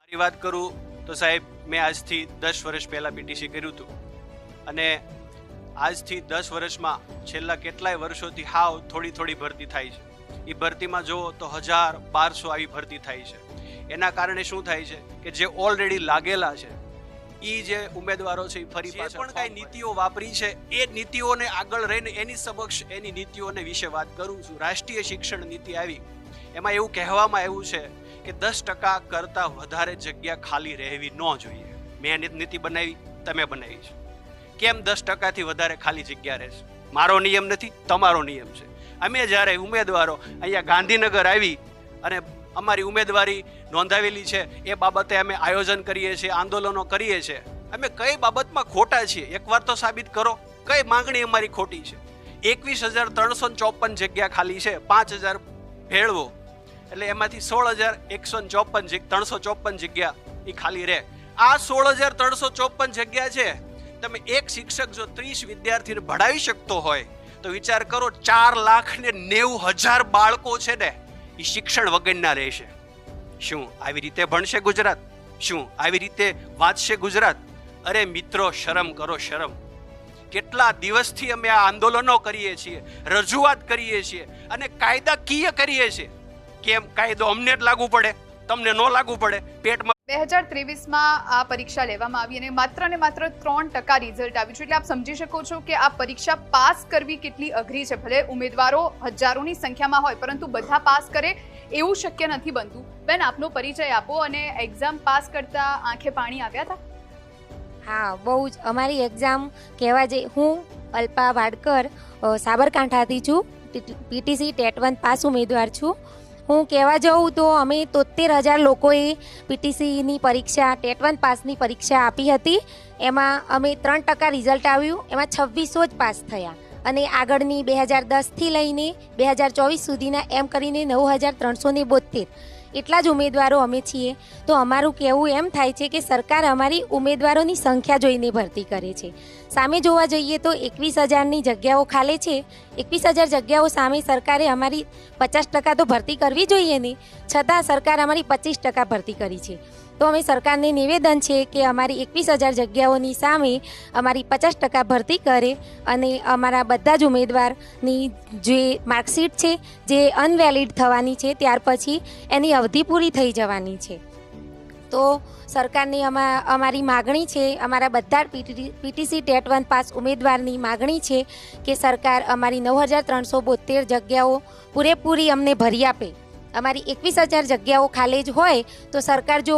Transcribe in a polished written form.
મારી વાત કરું તો સાહેબ, મેં આજથી 10 વર્ષ પહેલાં પીટીસી કર્યું હતું અને આજથી 10 વર્ષમાં છેલ્લા કેટલાય વર્ષોથી હાવ થોડી ભરતી થાય છે. એ ભરતીમાં જુઓ તો 1000-1200 આવી ભરતી થાય છે. એના કારણે શું થાય છે કે જે ઓલરેડી લાગેલા છે એ જે ઉમેદવારો છે એ ફરી પાછા પણ કાંઈ નીતિઓ વાપરી છે એ નીતિઓને આગળ રહીને એની સમક્ષ એની નીતિઓને વિશે વાત કરું છું. રાષ્ટ્રીય શિક્ષણ નીતિ આવી, એમાં એવું કહેવામાં આવ્યું છે કે 10% કરતાં વધારે જગ્યા ખાલી રહેવી ન જોઈએ. મેં નીતિ બનાવી, તમે બનાવી છે. કેમ 10%થી વધારે ખાલી જગ્યા રહેશે? મારો નિયમ નથી, તમારો નિયમ છે. અમે જ્યારે ઉમેદવારો અહીંયા ગાંધીનગર આવી અને અમારી ઉમેદવારી નોંધાવેલી છે એ બાબતે અમે આયોજન કરીએ છીએ, આંદોલનો કરીએ છીએ. અમે કઈ બાબતમાં ખોટા છીએ એકવાર તો સાબિત કરો. કઈ માંગણી અમારી ખોટી છે? 21,354 જગ્યા ખાલી છે, 5,000 ભેળવો એટલે એમાંથી 16,154 જગ્યા એ ખાલી રહે. આ 16,354 જગ્યા છે. તમે એક શિક્ષક જો 30 વિદ્યાર્થીને ભણાવી શકતો હોય તો વિચાર કરો, 4,90,000 બાળકો છે ને એ શિક્ષણ વગરના રહેશે. શું આવી રીતે ભણશે ગુજરાત? શું આવી રીતે વાંચશે ગુજરાત? અરે મિત્રો, શરમ કરો, શરમ. કેટલા દિવસથી અમે આ આંદોલનો કરીએ છીએ, રજૂઆત કરીએ છીએ અને કાયદાકીય કરીએ છીએ. કેમ કાયદો અમને જ લાગુ પડે, તમને ન લાગુ પડે? પેટમાં 2023માં આ પરીક્ષા લેવામાં આવી અને માત્ર 3% રિઝલ્ટ આવ્યું છે. એટલે આપ સમજી શકો છો કે આ પરીક્ષા પાસ કરવી કેટલી અઘરી છે. ભલે ઉમેદવારો હજારોની સંખ્યામાં હોય પરંતુ બધા પાસ કરે એવું શક્ય નથી બનતું. બેન, આપનો પરિચય આપો અને એક્ઝામ પાસ કરતા આંખે પાણી આવ્યા હતા? હા, બહુ જ. અમારી એક્ઝામ કહેવા જઈએ, હું અલ્પા વાડકર સાબરકાંઠાથી છું, પીટીસી ટેટ 1 પાસ ઉમેદવાર છું. હું કહેવા જાઉં તો અમે 73,000 લોકોએ પીટીસીની પરીક્ષા ટેટ 1 પાસની પરીક્ષા આપી હતી. એમાં અમે 3% રિઝલ્ટ આવ્યું, એમાં 2600 જ પાસ થયા અને આગળની 2010થી લઈને 2024 સુધીના એમ કરીને 9,372 એટલા જ ઉમેદવારો અમે છીએ. તો અમારું કહેવું એમ થાય છે કે સરકાર અમારી ઉમેદવારોની સંખ્યા જોઈને ભરતી કરે છે. સામે જોવા જઈએ તો 21,000ની જગ્યાઓ ખાલી છે. 21,000 જગ્યાઓ સામે સરકારે અમારી 50% તો ભરતી કરવી જોઈએ ને, છતાં સરકાર અમારી 25% ભરતી કરી છે. તો અમે સરકારને નિવેદન છે કે અમારી 21,000 જગ્યાઓની સામે અમારી 50% ભરતી કરે અને અમારા બધા જ ઉમેદવારની જે માર્કશીટ છે જે અનવેલિડ થવાની છે ત્યાર પછી એની અવધિ પૂરી થઈ જવાની છે. તો સરકારની અમારી માગણી છે, અમારા બધા પીટીસી ટેટ 1 પાસ ઉમેદવારની માગણી છે કે સરકાર અમારી 9,372 જગ્યાઓ પૂરેપૂરી અમને ભરી આપે. અમારી 21,000 જગ્યાઓ ખાલી જ હોય તો સરકાર જો